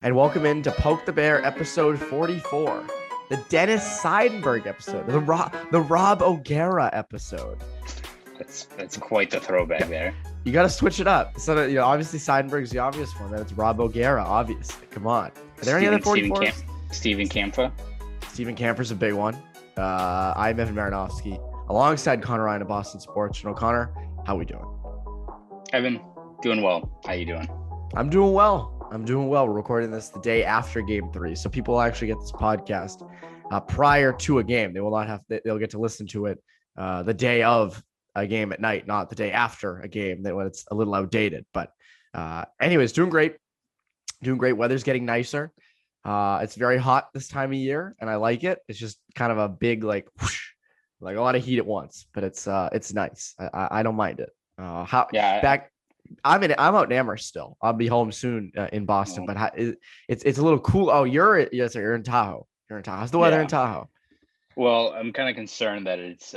and welcome in to Poke the Bear episode 44, the Dennis Seidenberg episode, the Rob O'Gara episode. That's quite the throwback there. You got to switch it up. So that, obviously Seidenberg's the obvious one. Then it's Rob O'Gara, obviously. Come on. Are there any other 44s? Stephen Campha. Stephen Camper's a big one. I'm Evan Marinofski, alongside Conor Ryan of Boston Sports. Connor, how we doing? Evan, doing well. How you doing? I'm doing well. We're recording this the day after Game 3, so people will actually get this podcast prior to a game. They will not have. They'll get to listen to it the day of a game at night, not the day after a game. That when it's a little outdated. But anyways, doing great. Weather's getting nicer. It's very hot this time of year, and I like it. It's just kind of a big whoosh, like a lot of heat at once, but it's nice. I don't mind it. I'm out in Amherst still. I'll be home soon in Boston, but it's a little cool. Oh, you're in Tahoe. How's the weather in Tahoe? Well, I'm kind of concerned that it's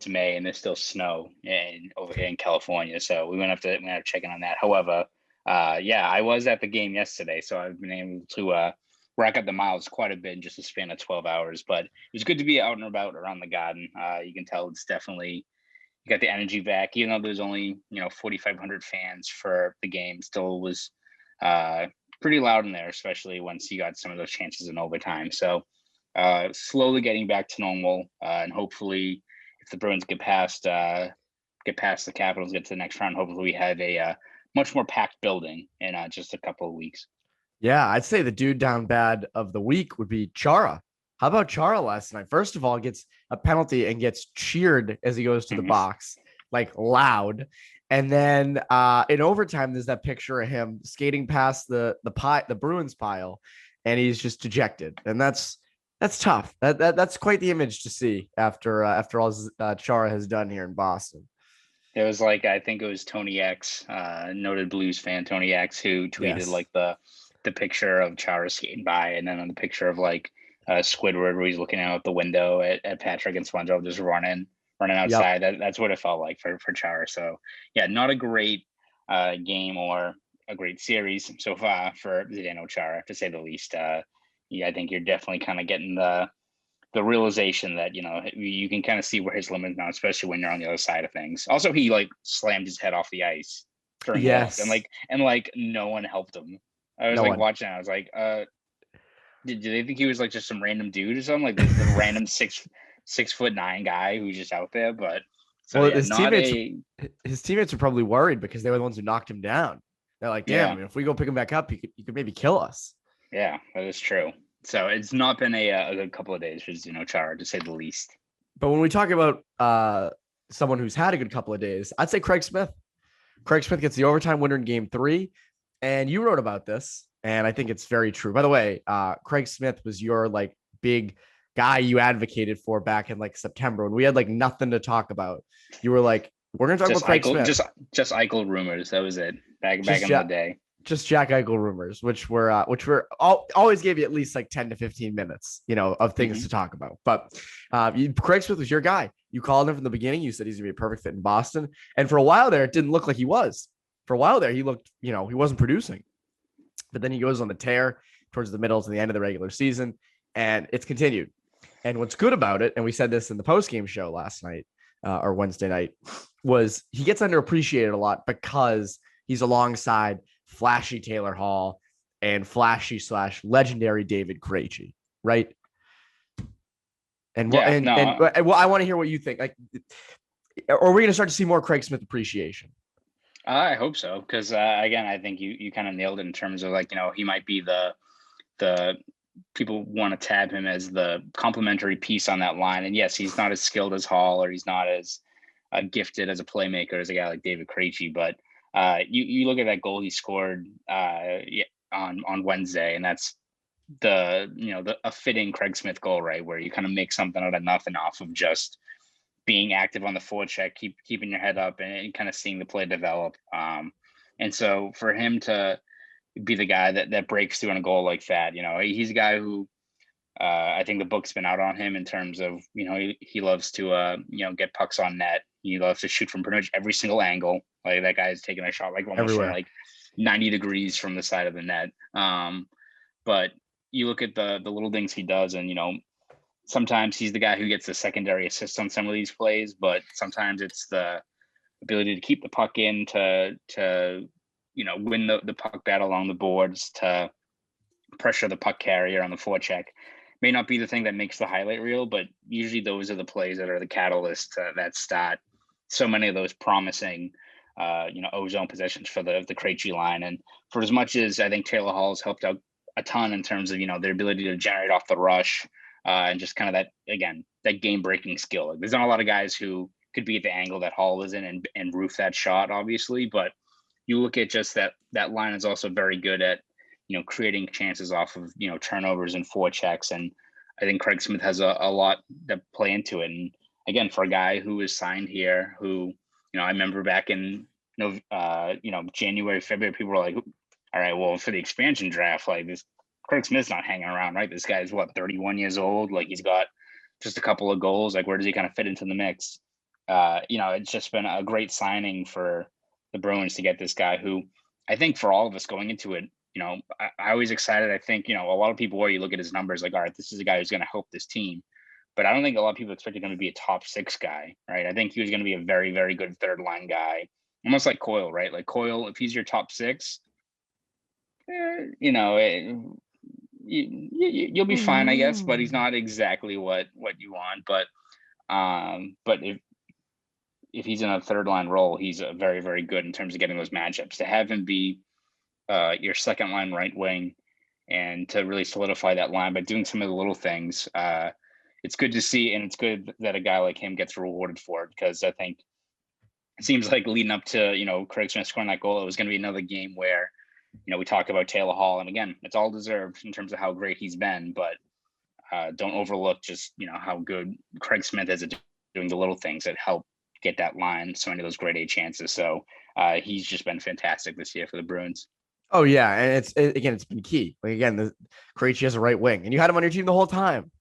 May and there's still snow over here in California, so we have to check in on that. However, I was at the game yesterday, so I've been able to rack up the miles quite a bit in just a span of 12 hours. But it was good to be out and about around the Garden. You can tell it's definitely. You got the energy back, even though there's only 4,500 fans for the game. Still was pretty loud in there, especially once you got some of those chances in overtime. So slowly getting back to normal, and hopefully, if the Bruins get past the Capitals, get to the next round, hopefully we have a much more packed building in just a couple of weeks. Yeah, I'd say the dude down bad of the week would be Chara. How about Chara last night? First of all, gets a penalty and gets cheered as he goes to the box, like loud. And then in overtime, there's that picture of him skating past the Bruins pile, and he's just dejected. And that's tough. That's quite the image to see after all Chara has done here in Boston. It was I think it was Tony X, noted Blues fan Tony X, who tweeted the picture of Chara skating by, and then on the picture of Squidward, where he's looking out the window at Patrick and SpongeBob just running outside. Yep. That's what it felt like for Chara. So yeah, not a great game or a great series so far for Zdeno Chara, to say the least. I think you're definitely kind of getting the realization that you can kind of see where his limits now, especially when you're on the other side of things. Also, he slammed his head off the ice during yes, and no one helped him. I was watching. I was like, Did they think he was just some random dude or something, the random 6'9" guy who's just out there? But his teammates are probably worried because they were the ones who knocked him down. They're like, damn, if we go pick him back up, he could maybe kill us. Yeah, that is true. So it's not been a good couple of days for Chara, to say the least. But when we talk about someone who's had a good couple of days, I'd say Craig Smith. Craig Smith gets the overtime winner in Game 3, and you wrote about this. And I think it's very true. By the way, Craig Smith was your big guy you advocated for back in September when we had nothing to talk about. You were like, we're going to talk about Craig Smith. Just Eichel rumors. That was it. Back in the day. Just Jack Eichel rumors, which were always gave you at least 10 to 15 minutes, of things to talk about. But Craig Smith was your guy. You called him from the beginning. You said he's going to be a perfect fit in Boston. And for a while there, it didn't look like he was. For a while there, he looked, he wasn't producing. But then he goes on the tear towards the middle to the end of the regular season, and it's continued. And what's good about it, and we said this in the post-game show last night or Wednesday night, was he gets underappreciated a lot because he's alongside flashy Taylor Hall and flashy/legendary David Krejci, right? And I want to hear what you think. Are we going to start to see more Craig Smith appreciation? I hope so, because again, I think you kind of nailed it in terms of he might be the people want to tab him as the complementary piece on that line. And yes, he's not as skilled as Hall, or he's not as gifted as a playmaker as a guy like David Krejci. But you look at that goal he scored on Wednesday, and that's a fitting Craig Smith goal, right, where you kind of make something out of nothing off of just being active on the forecheck, keeping your head up and kind of seeing the play develop. And so for him to be the guy that breaks through on a goal like that, he's a guy who I think the book's been out on him in terms of, he loves to, get pucks on net. He loves to shoot from pretty much every single angle. That guy is taking a shot almost from 90 degrees from the side of the net. But you look at the little things he does, and sometimes he's the guy who gets the secondary assist on some of these plays, but sometimes it's the ability to keep the puck in, to win the puck battle along the boards, to pressure the puck carrier on the forecheck. May not be the thing that makes the highlight reel, but usually those are the plays that are the catalyst that start so many of those promising ozone possessions for the Krejci line. And for as much as I think Taylor Hall's helped out a ton in terms of their ability to generate off the rush, and just kind of that game breaking skill. Like, there's not a lot of guys who could be at the angle that Hall is in and roof that shot, obviously, but you look at just that line is also very good at creating chances off of turnovers and forechecks. And I think Craig Smith has a lot that play into it. And again, for a guy who is signed here, who I remember back in January, February, people were like, all right, well, for the expansion draft, like, this Craig Smith's not hanging around, right? This guy's 31 years old, like, he's got just a couple of goals, like, where does he kind of fit into the mix? It's just been a great signing for the Bruins to get this guy who, I think, for all of us going into it, I was excited. I think, a lot of people, where you look at his numbers, like, all right, this is a guy who's going to help this team. But I don't think a lot of people expected him to be a top 6 guy, right? I think he was going to be a very, very good third line guy, almost like Coyle, right? Like, Coyle, if he's your top 6, you'll be fine, I guess. But he's not exactly what you want. But if he's in a third line role, he's a very, very good in terms of getting those matchups. To have him be your second line right wing, and to really solidify that line by doing some of the little things, it's good to see. And it's good that a guy like him gets rewarded for it, because I think it seems like leading up to Craig Smith scoring that goal, it was going to be another game where we talk about Taylor Hall, and again, it's all deserved in terms of how great he's been, but don't overlook just how good Craig Smith is at doing the little things that help get that line so many of those grade A chances. So he's just been fantastic this year for the Bruins. Oh yeah, and it's been key. Like, again, the Krejci has a right wing, and you had him on your team the whole time.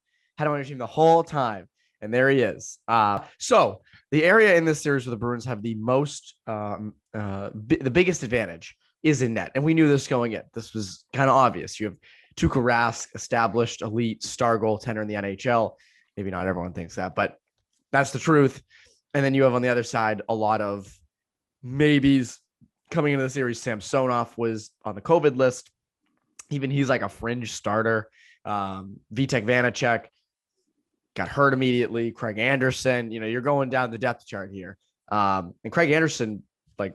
And there he is. So the area in this series where the Bruins have the most, the biggest advantage is in net. And we knew this going in. This was kind of obvious. You have Tuukka Rask, established elite star goaltender in the NHL. Maybe not everyone thinks that, but that's the truth. And then you have on the other side a lot of maybes coming into the series. Samsonov was on the COVID list. Even he's like a fringe starter. Vitek Vanacek got hurt immediately. Craig Anderson, you're going down the depth chart here. And Craig Anderson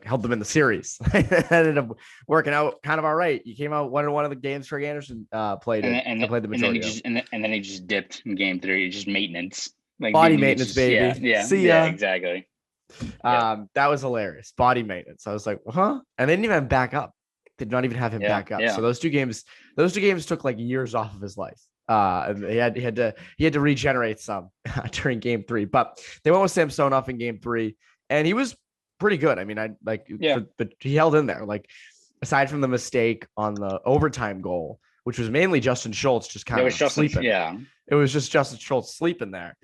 held them in the series. Ended up working out kind of all right. He came out 1-1 of the games Craig Anderson played and played the majority. And then he just dipped in game 3. Just maintenance. Body maintenance, baby. Yeah. See ya. Yeah, exactly. That was hilarious. Body maintenance. I was like, huh? And they didn't even back up. Did not even have him back up. Yeah. So those two games took years off of his life. And he had to regenerate some during game 3. But they went with Samsonov in game 3, and he was pretty good. I mean, but he held in there. Aside from the mistake on the overtime goal, which was mainly Justin Schultz just kind of sleeping. Yeah. It was just Justin Schultz sleeping there.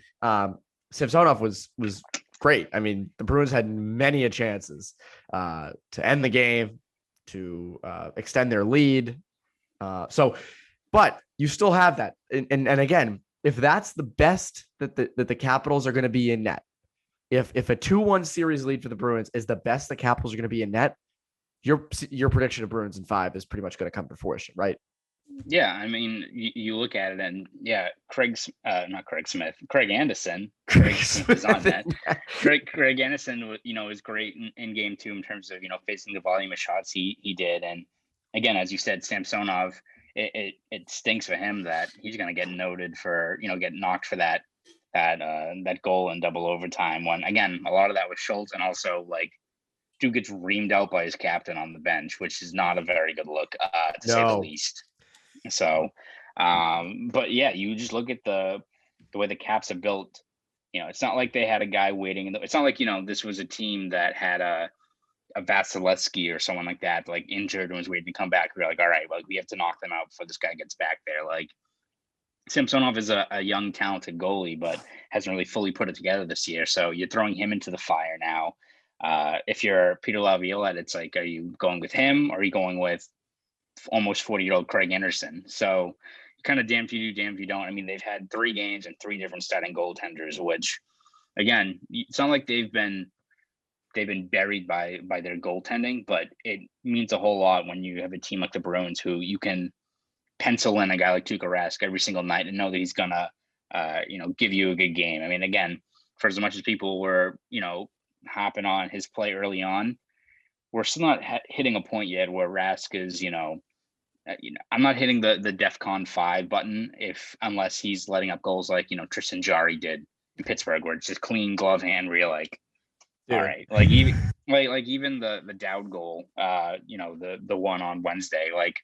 Samsonov was great. I mean, the Bruins had many chances to end the game, to extend their lead. But you still have that. And again, if that's the best that the Capitals are going to be in net, if a 2-1 series lead for the Bruins is the best the Capitals are going to be in net, your prediction of Bruins in 5 is pretty much going to come to fruition, right? Yeah, I mean, you look at it, and Craig Anderson. Craig Smith is on that. Craig Anderson, is great in game 2 in terms of facing the volume of shots he did, and again, as you said, Samsonov, it stinks for him that he's going to get noted for get knocked for that goal in double overtime. When again, a lot of that was Schultz, and also dude gets reamed out by his captain on the bench, which is not a very good look, to say the least. So, but yeah, you just look at the way the Caps are built. It's not like they had a guy waiting. It's not like this was a team that had a Vasilevsky or someone like that, injured and was waiting to come back. We're all right, we have to knock them out before this guy gets back there. Samsonov is a young, talented goalie, but hasn't really fully put it together this year. So you're throwing him into the fire now. If you're Peter Laviolette, it's like, are you going with him or are you going with almost 40-year-old Craig Anderson? So kind of damn if you do, damn if you don't. I mean, they've had 3 games and 3 different starting goaltenders, which again, it's not like they've been buried by their goaltending, but it means a whole lot when you have a team like the Bruins who you can pencil in a guy like Tuukka Rask every single night and know that he's gonna give you a good game. I mean, again, for as much as people were hopping on his play early on, we're still not hitting a point yet where Rask is I'm not hitting the DEFCON 5 button unless he's letting up goals like Tristan Jarry did in Pittsburgh, where it's just clean glove hand where you're like, all right, like even the Dowd goal, the one on Wednesday, like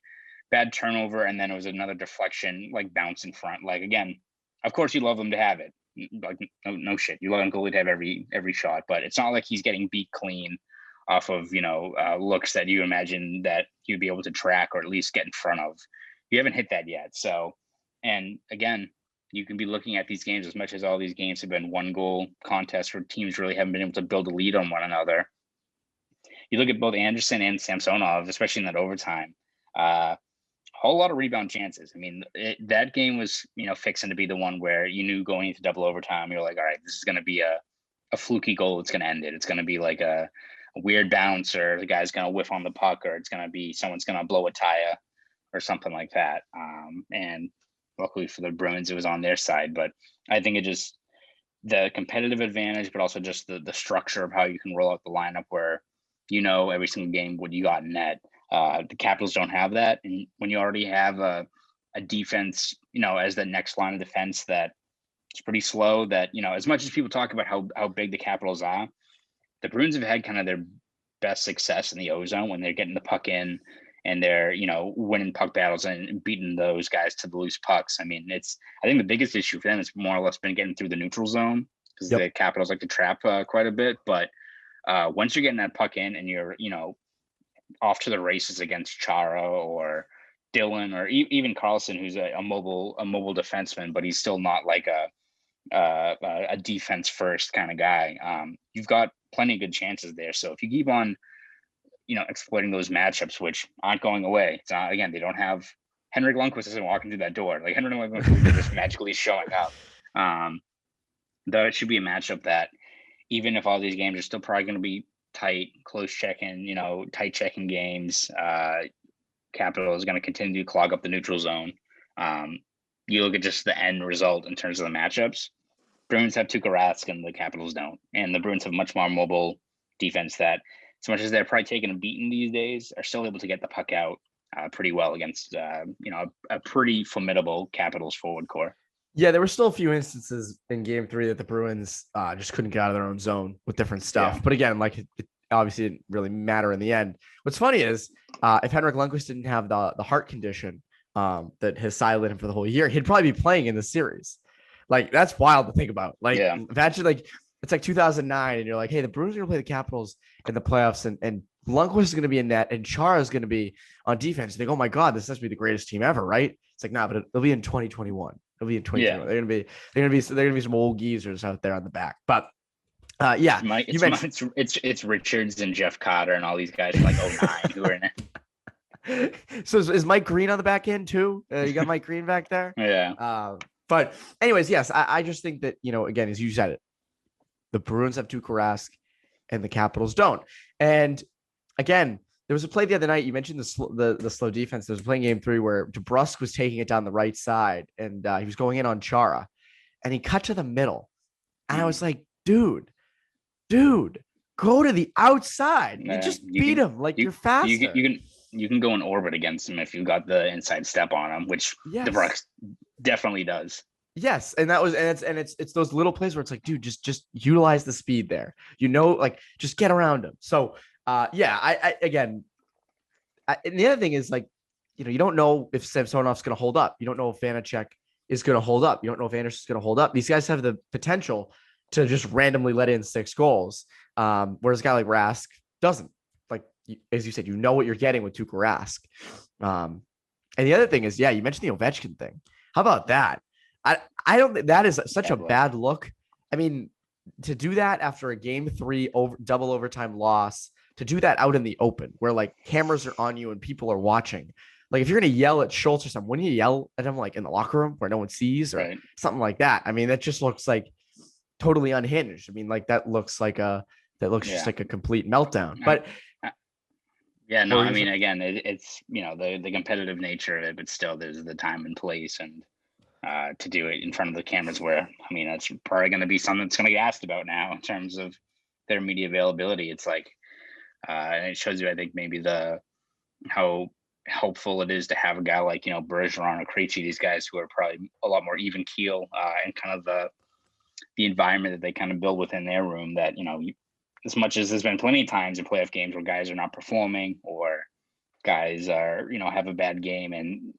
bad turnover, and then it was another deflection, like bounce in front. Like again, of course you love them to have it. Like no shit, you love them goalie to have every shot, but it's not like he's getting beat clean off of looks that you imagine that he'd be able to track or at least get in front of. You haven't hit that yet. So, and again, you can be looking at these games, as much as all these games have been 1-goal contests where teams really haven't been able to build a lead on one another. You look at both Anderson and Samsonov, especially in that overtime, a whole lot of rebound chances. I mean, that game was, fixing to be the one where you knew going into double overtime, you're like, all right, this is going to be a fluky goal. It's going to end it. It's going to be like a weird bounce, or the guy's going to whiff on the puck, or it's going to be someone's going to blow a tire or something like that. And luckily for the Bruins, it was on their side. But I think it just the competitive advantage, but also just the structure of how you can roll out the lineup where every single game what you got in net. The Capitals don't have that, and when you already have a defense, as the next line of defense that it's pretty slow. That as much as people talk about how big the Capitals are, the Bruins have had kind of their best success in the ozone when they're getting the puck in and they're, winning puck battles and beating those guys to the loose pucks. I mean, I think the biggest issue for them has more or less been getting through the neutral zone because the Capitals like to trap quite a bit. But once you're getting that puck in and you're, off to the races against Chara or Dylan or even Carlson, who's a mobile defenseman, but he's still not like a defense first kind of guy. You've got plenty of good chances there. So if you keep on, exploiting those matchups, which aren't going away. It's not, again, they don't have Henrik Lundqvist isn't walking through that door. Like Henrik Lundqvist is just magically showing up. Though it should be a matchup that even if all these games are still probably going to be tight, close checking, tight checking games, Capital is going to continue to clog up the neutral zone. You look at just the end result in terms of the matchups. Bruins have Tuukka Rask and the Capitals don't. And the Bruins have much more mobile defense that, as much as they're probably taking a beating these days, are still able to get the puck out pretty well against, a pretty formidable Capitals forward core. Yeah, there were still a few instances in Game 3 that the Bruins just couldn't get out of their own zone with different stuff. Yeah. But again, like it obviously didn't really matter in the end. What's funny is if Henrik Lundqvist didn't have the heart condition that has sidelined him for the whole year, he'd probably be playing in the series. Like that's wild to think about. Like imagine like it's like 2009 and you're like, hey, the Bruins are going to play the Capitals in the playoffs and Lundqvist is going to be in net and Chara is going to be on defense. You think, oh my God, this has to be the greatest team ever, right? It's like, nah, but it'll be in 2021. It'll be in 2021. Yeah. They're gonna be some old geezers out there on the back. But it's Richards and Jeff Cotter and all these guys from like 09 who are in it. So is Mike Green on the back end too? You got Mike Green back there? Yeah. But anyways, yes, I just think that, again, as you said it, the Bruins have Tuukka Rask and the Capitals don't. And again, there was a play the other night. You mentioned the slow defense. There was a play in Game 3 where DeBrusk was taking it down the right side and he was going in on Chara and he cut to the middle. And I was like, dude, go to the outside. You just beat him. Like you're faster. You can go in orbit against him if you've got the inside step on him, which DeBrusk definitely does. Yes, and it's those little plays where it's like, dude, just utilize the speed there. Like just get around him. So and the other thing is like, you don't know if Samsonov's going to hold up. You don't know if Vanacek is going to hold up. You don't know if Anderson's going to hold up. These guys have the potential to just randomly let in 6 goals. Whereas a guy like Rask doesn't. Like, as you said, what you're getting with Tuukka Rask. And the other thing is, you mentioned the Ovechkin thing. How about that? I don't think that is such a bad look. I mean, to do that after a game 3 double overtime loss, to do that out in the open where like cameras are on you and people are watching. Like if you're going to yell at Schultz or something, wouldn't you yell at him like in the locker room where no one sees or something like that? I mean, that just looks like totally unhinged. I mean, like that looks just like a complete meltdown. But yeah, no, I mean, again, it's, you know, the competitive nature of it, but still there's the time and place and to do it in front of the cameras where, I mean, that's probably going to be something that's going to get asked about now in terms of their media availability. It's like, and it shows you, I think, maybe how helpful it is to have a guy like, you know, Bergeron or Krejci, these guys who are probably a lot more even keel and kind of the environment that they kind of build within their room that, you know, as much as there's been plenty of times in playoff games where guys are not performing or guys are, you know, have a bad game and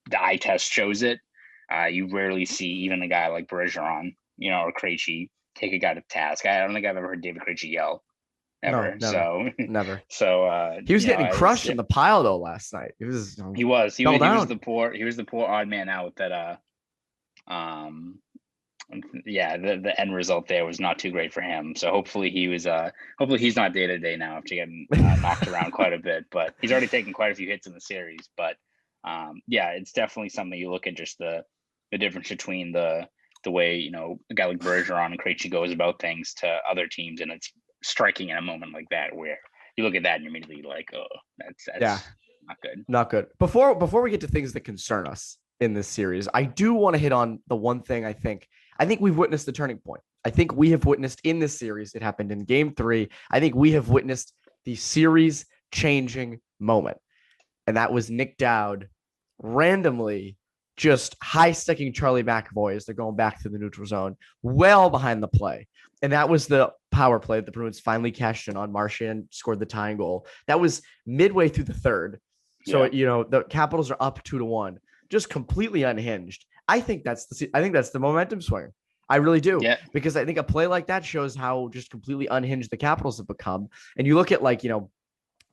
the eye test shows it. You rarely see even a guy like Bergeron, you know, or Krejci take a guy to task. I don't think I've ever heard David Krejci yell ever. No, so never. So he was getting crushed in the pile though last night. He was the poor odd man out that the end result there was not too great for him. So hopefully he's not day to day now after getting knocked around quite a bit. But he's already taken quite a few hits in the series. But it's definitely something you look at, just the difference between the way, you know, a guy like Bergeron and Krejci goes about things to other teams, and it's striking in a moment like that where you look at that and you're immediately like, oh, that's not good. Not good. Before we get to things that concern us in this series, I do want to hit on the one thing I think we've witnessed the turning point. I think we have witnessed in this series, it happened in game 3. I think we have witnessed the series changing moment. And that was Nick Dowd randomly just high-sticking Charlie McAvoy as they're going back to the neutral zone, well behind the play. And that was the power play that the Bruins finally cashed in on. Marchand scored the tying goal. That was midway through the third. So, you know, the Capitals are up 2-1, just completely unhinged. I think that's the momentum swinger. I really do. Yeah. Because I think a play like that shows how just completely unhinged the Capitals have become. And you look at, like, you know,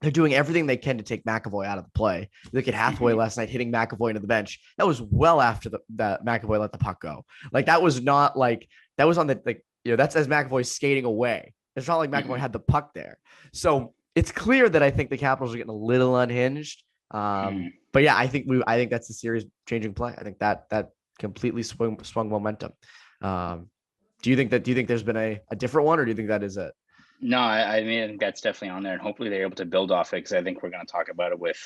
they're doing everything they can to take McAvoy out of the play. You look at Hathaway last night hitting McAvoy into the bench. That was well after that McAvoy let the puck go. Like, that was not like that was on the, like, you know, that's as McAvoy skating away. It's not like McAvoy had the puck there. So it's clear that I think the Capitals are getting a little unhinged. But yeah, I think that's the series changing play. I think that completely swung momentum. Do you think there's been a different one, or do you think that is it? No, I mean, I think that's definitely on there, and hopefully they're able to build off it, because I think we're going to talk about it with,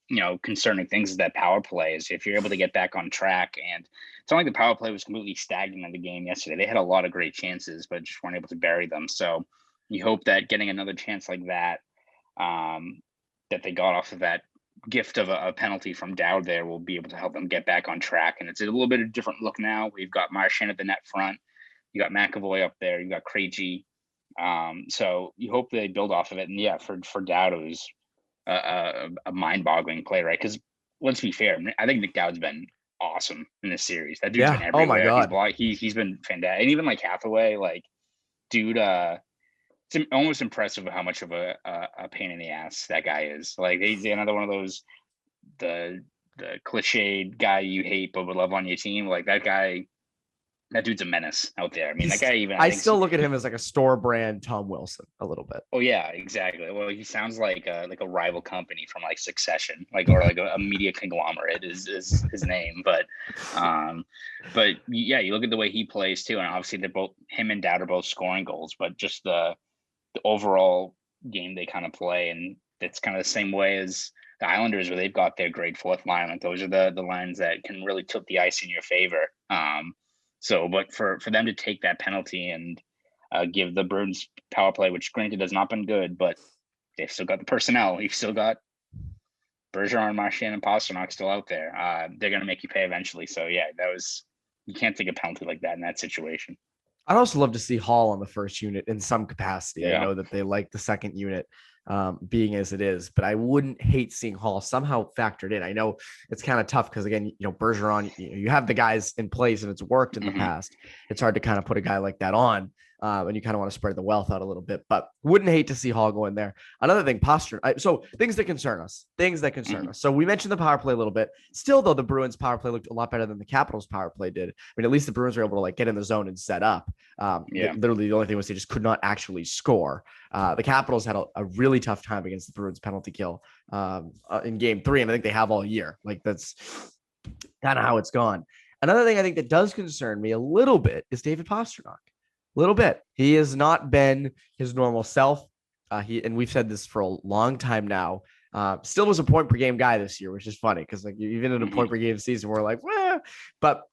you know, concerning things is that power play is if you're able to get back on track. And it's not like the power play was completely stagnant in the game yesterday. They had a lot of great chances, but just weren't able to bury them. So you hope that getting another chance like that, that they got off of that gift of a penalty from Dowd there, will be able to help them get back on track. And it's a little bit of a different look now. We've got Marchand at the net front. You got McAvoy up there. You got Krejci. So you hope they build off of it. And yeah, for Dowd, it was a mind-boggling play, right? Because let's be fair, I think Nick Dowd's been awesome in this series. That dude's been everywhere. Oh my God. He's been fantastic. And even like Hathaway, like, dude, it's almost impressive how much of a pain in the ass that guy is. Like, he's another one of those, the cliched guy you hate but would love on your team. Like, that dude's a menace out there. I mean, that guy even. I still look at him as like a store brand Tom Wilson a little bit. Oh yeah, exactly. Well, he sounds like a rival company from like Succession, like, or like a media conglomerate is his name. But yeah, you look at the way he plays too, and obviously him and Dowd are both scoring goals, but just the overall game they kind of play, and it's kind of the same way as the Islanders, where they've got their great fourth line. Like, those are the lines that can really tilt the ice in your favor. So, but for them to take that penalty and give the Bruins power play, which granted has not been good, but they've still got the personnel. You've still got Bergeron, Marchand, and Pastrnak still out there. They're going to make you pay eventually. So yeah, you can't take a penalty like that in that situation. I'd also love to see Hall on the first unit in some capacity. Yeah. I know that they like the second unit being as it is, but I wouldn't hate seeing Hall somehow factored in. I know it's kind of tough because, again, you know, Bergeron, you have the guys in place and it's worked in the past. It's hard to kind of put a guy like that on. and you kind of want to spread the wealth out a little bit, but wouldn't hate to see Hall go in there. Another thing, posture. So things that concern us. So we mentioned the power play a little bit. Still, though, the Bruins power play looked a lot better than the Capitals power play did. I mean, at least the Bruins were able to like get in the zone and set up. Literally, the only thing was they just could not actually score. The Capitals had a really tough time against the Bruins penalty kill in Game 3, and I think they have all year. Like that's kind of how it's gone. Another thing I think that does concern me a little bit is David Pastrnak. A little bit. He has not been his normal self. And we've said this for a long time now. Still was a point per game guy this year, which is funny because like even in a point per game season, we're like, well, but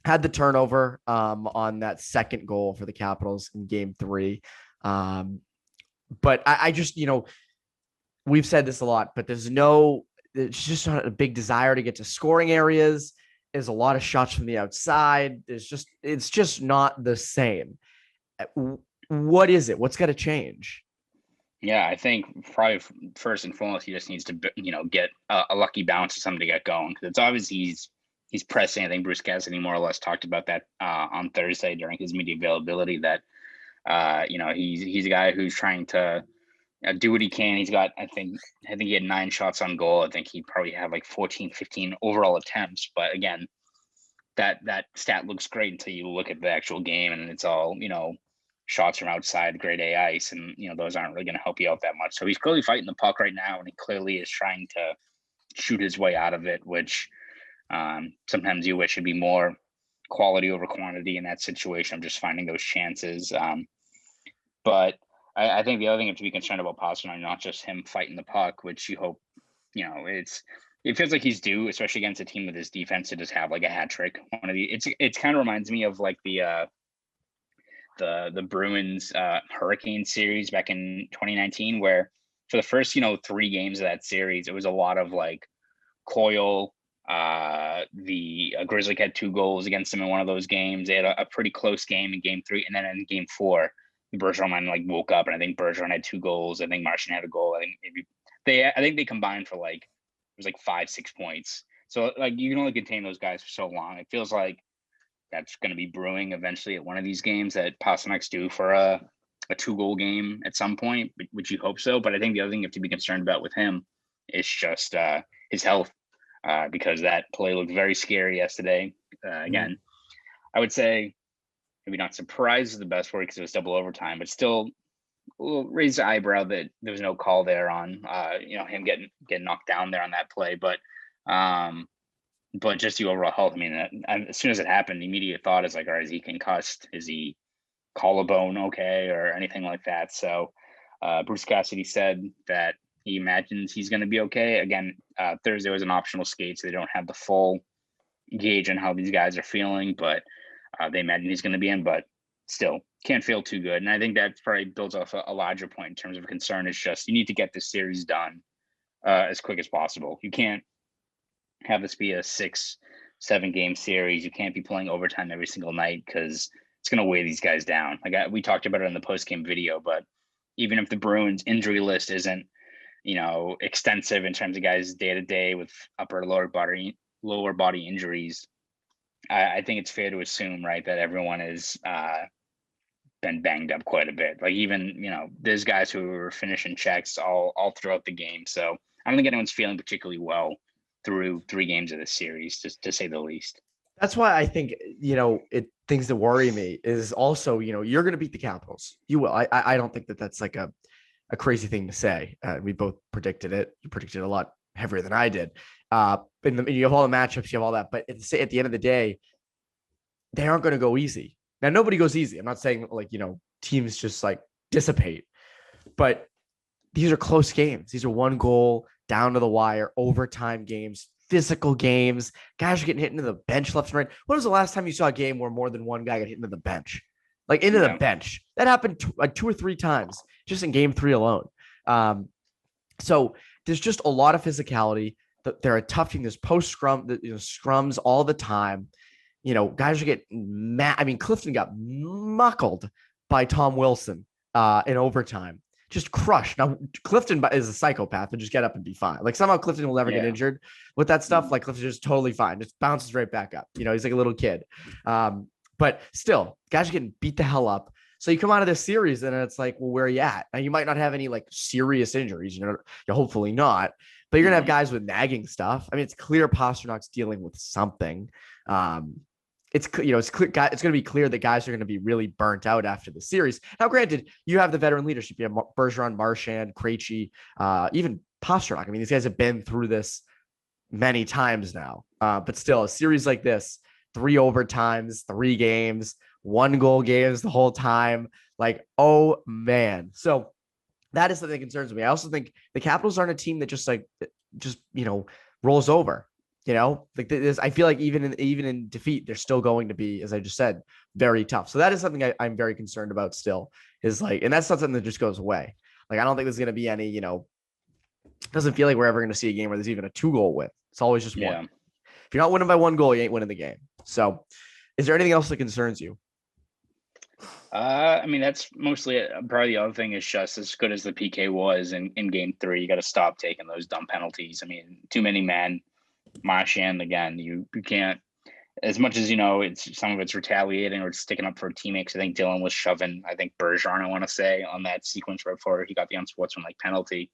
had the turnover on that second goal for the Capitals in Game 3. But I just, we've said this a lot, but it's just not a big desire to get to scoring areas. There's a lot of shots from the outside. It's just not the same. What is it? What's got to change? Yeah, I think probably first and foremost, he just needs to, get a lucky bounce or something to get going. Because it's obvious he's pressing. I think Bruce Cassidy more or less talked about that on Thursday during his media availability that, he's a guy who's trying to do what he can. He's got, I think he had 9 shots on goal. I think he probably had like 14, 15 overall attempts. But again, that stat looks great until you look at the actual game and it's all, shots from outside grade A ice. And, those aren't really going to help you out that much. So he's clearly fighting the puck right now. And he clearly is trying to shoot his way out of it, which sometimes you wish should be more quality over quantity in that situation of just finding those chances. But I think the other thing you have to be concerned about Pastrnak, not just him fighting the puck, which you hope, it feels like he's due, especially against a team with his defense, to just have like a hat trick. It kind of reminds me of like the Bruins Hurricane series back in 2019, where for the first 3 games of that series, it was a lot of like Coyle. The Grizzlies had 2 goals against them in one of those games. They had a pretty close game in Game 3, and then in Game 4. Bergeron like woke up, and I think Bergeron had 2 goals. I think Marchand had a goal. I think they combined for like it was like 5-6 points. So like you can only contain those guys for so long. It feels like that's going to be brewing eventually at one of these games that Pasternak's due for a 2-goal game at some point, which you hope so. But I think the other thing you have to be concerned about with him is just his health, because that play looked very scary yesterday. Again, I would say, maybe not surprised is the best word because it was double overtime, but still raised the eyebrow that there was no call there on, him getting knocked down there on that play. But just the overall health. I mean, as soon as it happened, the immediate thought is like, all right, is he concussed? Is he collarbone okay or anything like that? So Bruce Cassidy said that he imagines he's going to be okay. Again, Thursday was an optional skate, so they don't have the full gauge on how these guys are feeling, but they imagine he's going to be in, but still can't feel too good. And I think that probably builds off a larger point in terms of concern. Is just you need to get this series done as quick as possible. You can't have this be a 6-7 game series. You can't be playing overtime every single night because it's going to weigh these guys down. Like we talked about it in the post-game video, but even if the Bruins injury list isn't, extensive in terms of guys day to day with upper lower body injuries, I think it's fair to assume, right, that everyone has been banged up quite a bit. Like even, there's guys who were finishing checks all throughout the game. So I don't think anyone's feeling particularly well through 3 games of this series, just to say the least. That's why I think, things that worry me is also, you're going to beat the Capitals. You will. I don't think that's like a crazy thing to say. We both predicted it. You predicted it a lot heavier than I did. And you have all the matchups, you have all that, but at the end of the day, they aren't going to go easy. Now, nobody goes easy. I'm not saying teams just like dissipate, but these are close games. These are 1 goal down to the wire, overtime games, physical games. Guys are getting hit into the bench left and right. When was the last time you saw a game where more than one guy got hit into the bench? Like into the bench. That happened like 2 or 3 times just in Game 3 alone. So there's just a lot of physicality. They're a tough team. There's post scrum, scrums all the time. Guys are getting mad. I mean, Clifton got muckled by Tom Wilson in overtime. Just crushed. Now, Clifton is a psychopath and just get up and be fine. Like somehow Clifton will never get injured with that stuff. Like Clifton's just totally fine. Just bounces right back up. He's like a little kid. But still, guys are getting beat the hell up. So you come out of this series and it's like, well, where are you at? Now you might not have any like serious injuries, you know, hopefully not, but you're gonna have guys with nagging stuff. I mean, it's clear Pasternak's dealing with something. It's clear. It's going to be clear that guys are going to be really burnt out after the series. Now, granted, you have the veteran leadership. You have Bergeron, Marchand, Krejci, even Pastrnak. I mean, these guys have been through this many times now. But still, a series like this, 3 overtimes, 3 games, 1 goal games the whole time. Like, oh man. So that is something that concerns me. I also think the Capitals aren't a team that just rolls over. Like this, I feel like even in defeat, they're still going to be, as I just said, very tough. So that is something I'm very concerned about still, is like, and that's not something that just goes away. Like, I don't think there's going to be any, it doesn't feel like we're ever going to see a game where there's even a 2-goal win. It's always just one. If you're not winning by 1 goal, you ain't winning the game. So is there anything else that concerns you? I mean, that's mostly it. Probably the other thing is just as good as the PK was in game 3, you got to stop taking those dumb penalties. I mean, too many men. Marchand, again, you can't, as much as it's some of it's retaliating or sticking up for teammates. I think Dylan was shoving, I think Bergeron, I want to say, on that sequence right before he got the unsportsmanlike penalty.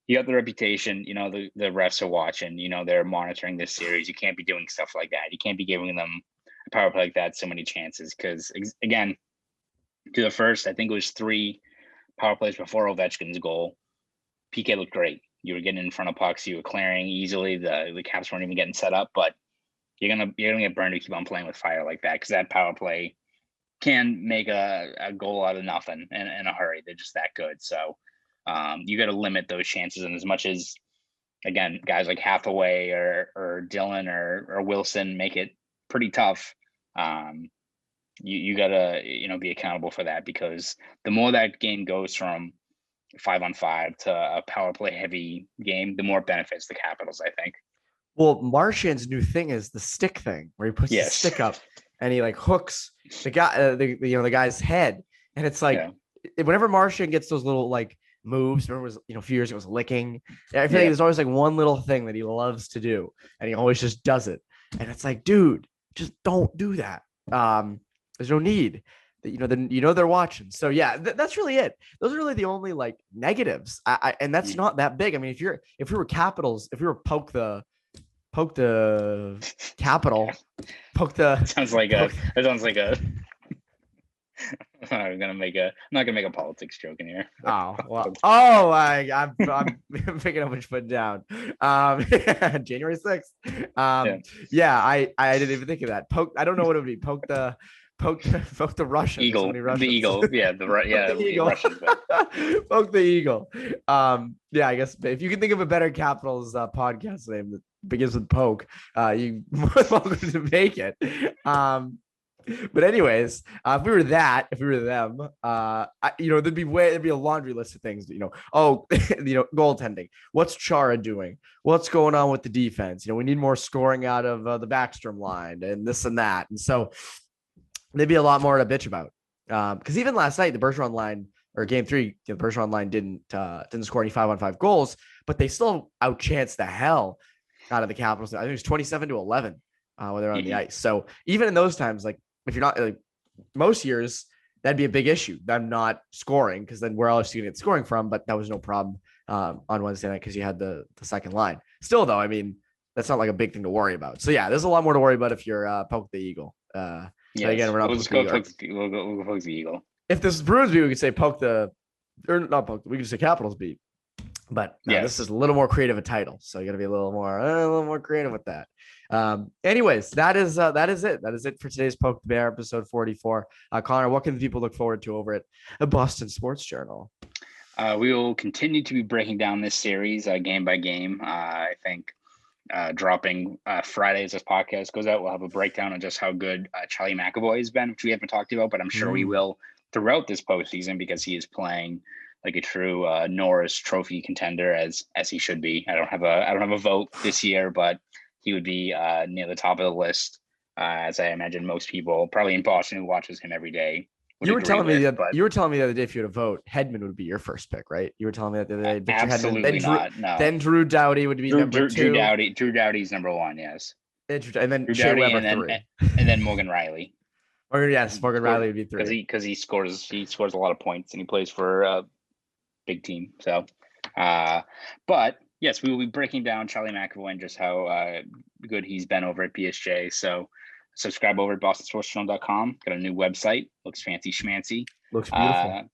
You got the reputation, the refs are watching, they're monitoring this series. You can't be doing stuff like that. You can't be giving them a power play like that so many chances, because again, to the first, I think it was 3 power plays before Ovechkin's goal. PK looked great. You were getting in front of pucks. You were clearing easily. The Caps weren't even getting set up. But you're gonna get burned to keep on playing with fire like that, because that power play can make a goal out of nothing in a hurry. They're just that good. So you got to limit those chances. And as much as, again, guys like Hathaway or Dylan or Wilson make it pretty tough, you got to be accountable for that, because the more that game goes from 5-on-5 to a power play heavy game, the more benefits the Capitals, I think. Well, Marchand's new thing is the stick thing, where he puts his stick up and he like hooks the guy, the guy's head, and it's like whenever Marchand gets those little like moves, remember it was a few years ago, it was licking. I feel like there's always like one little thing that he loves to do, and he always just does it, and it's like, dude, just don't do that. There's no need. They're watching. So yeah, that's really it. Those are really the only like negatives. And that's not that big. I mean, if we were Capitals, if we were poke the Capital, sounds like a I'm not gonna make a politics joke in here. Oh well. Oh, I'm picking up what you put down. January 6th. I didn't even think of that. I don't know what it would be. Poke the Russians. Eagle. The eagle. Yeah, the eagle. Russians. Poke the eagle. I guess if you can think of a better Capitals podcast name that begins with poke, you more welcome to make it. But anyways, if we were them, there'd be a laundry list of things. Goaltending. What's Chara doing? What's going on with the defense? We need more scoring out of the Backstrom line and this and that. And so there'd be a lot more to bitch about. Because even last night, the Bergeron line, or game 3, the Bergeron line didn't score any 5-on-5 goals, but they still outchanced the hell out of the Capitals. I think it was 27-11 when they're on the ice. So even in those times, like, if you're not like most years, that'd be a big issue. Them not scoring, because then where else are you gonna get scoring from? But that was no problem on Wednesday night because you had the second line. Still, though, I mean, that's not like a big thing to worry about. So yeah, there's a lot more to worry about if you're poke the eagle. Again, we're not. We'll go poke the eagle. If this Bruins beat, we could say we could say Capitals beat. But this is a little more creative a title, so you got to be a little more creative with that. Anyways, that is it. That is it for today's Poke the Bear, episode 44. Connor, what can people look forward to over at the Boston Sports Journal? We will continue to be breaking down this series game by game. I think dropping Friday as this podcast goes out, we'll have a breakdown on just how good Charlie McAvoy has been, which we haven't talked about, but I'm sure we will throughout this postseason, because he is playing like a true Norris Trophy contender, as he should be. I don't have a vote this year, but he would be near the top of the list, as I imagine most people probably in Boston who watches him every day. You were telling me the other day, if you had a vote, Hedman would be your first pick, right? You were telling me that the other day. Absolutely not. No. Then Drew Doughty would be number 2. Drew Doughty's number 1, yes. And then Drew Shea Doughty, Weber 3. And then Morgan Riley. Or yes, Morgan Riley would be 3. because he scores a lot of points and he plays for a big team. So, but yes, we will be breaking down Charlie McAvoy and just how good he's been over at BSJ. So subscribe over at bostonsportsjournal.com. Got a new website. Looks fancy schmancy. Looks beautiful.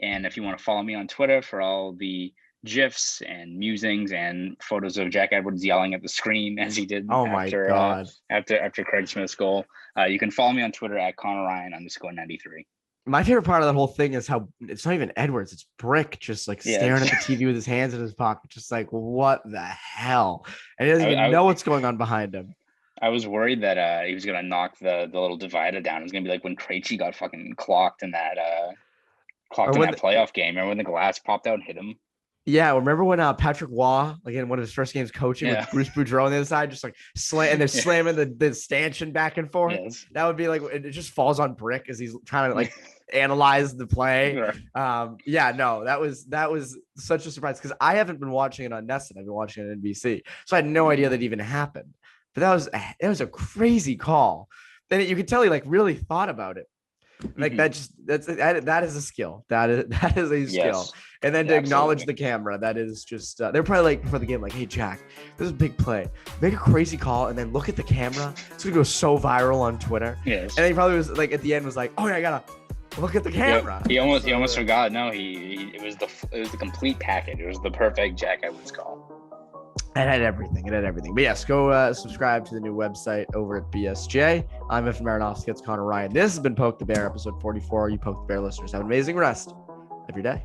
And if you want to follow me on Twitter for all the GIFs and musings and photos of Jack Edwards yelling at the screen as he did after Craig Smith's goal, you can follow me on Twitter at ConorRyan_93. My favorite part of that whole thing is how it's not even Edwards, it's Brick just like staring at the TV with his hands in his pocket, just like, what the hell? And he doesn't even know what's going on behind him. I was worried that he was gonna knock the little divider down. It was gonna be like when Krejci got fucking clocked in that playoff game. Remember when the glass popped out and hit him? Yeah, remember when Petraglia, like in one of his first games coaching with Bruce Boudreau on the other side, just like and they're slamming the stanchion back and forth. Yes. That would be like it just falls on Brick as he's trying to like analyze the play. Sure. That was such a surprise because I haven't been watching it on Nesson. I've been watching it on NBC, so I had no idea that even happened. But that was a crazy call. And you could tell he like really thought about it. Like that is a skill. That is a skill. And then to acknowledge the camera, that is just they're probably like before the game, like, hey Jack, this is a big play. Make a crazy call and then look at the camera. It's gonna go so viral on Twitter. Yes. And he probably was like at the end was like, oh yeah, I gotta look at the camera. He almost forgot. No, it was the complete package. It was the perfect Jack Edwards call. It had everything. But yes, go subscribe to the new website over at BSJ. I'm Evan Marinofski. It's Conor Ryan. This has been Poke the Bear, episode 44. You Poke the Bear listeners, have an amazing rest of your day.